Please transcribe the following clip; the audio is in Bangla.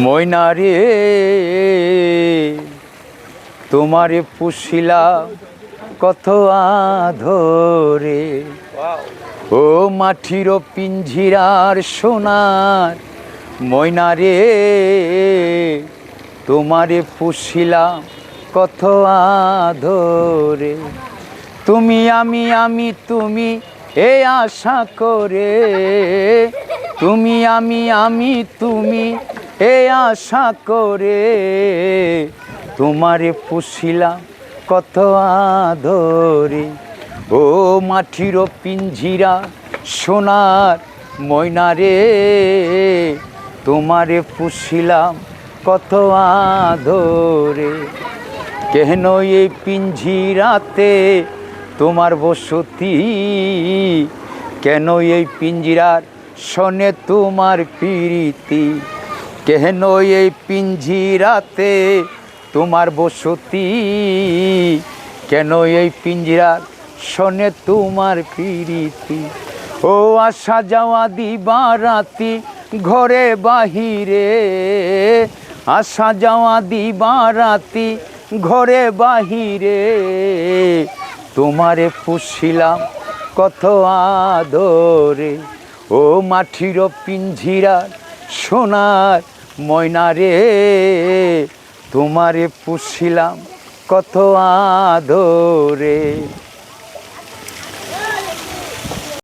ময়না রে তোমারে পুষিলাম কত আধরে, ও মাটির পিঞ্জিরার সোনার ময়না রে তোমারে পুষিলাম কত আধরে। তুমি আমি তুমি এ আশা করে, তুমি আমি তুমি এ আশা করে, তোমারে পুষিলাম কত আদরে। ও মাটির পিঞ্জিরা সোনার ময়না রে তোমারে পুষিলাম কত আদরে। কেন এই পিঞ্জিরাতে তোমার বসতি, কেন এই পিঞ্জিরার শোনে তোমার প্রীতি, কেন এই পিঞ্জিরাতে তোমার বসতি, কেন এই পিঞ্জিরার শোনে তোমার প্রীতি। ও আসা যাওয়া দিবা রাতি ঘরে বাহিরে, আসা যাওয়া দিবা রাতি ঘরে বাহিরে, তোমারে পুষিলাম কত আদরে। ও মাটির পিঞ্জিরার সোনার ময়না রে তোমারে পুষিলাম কত আদরে।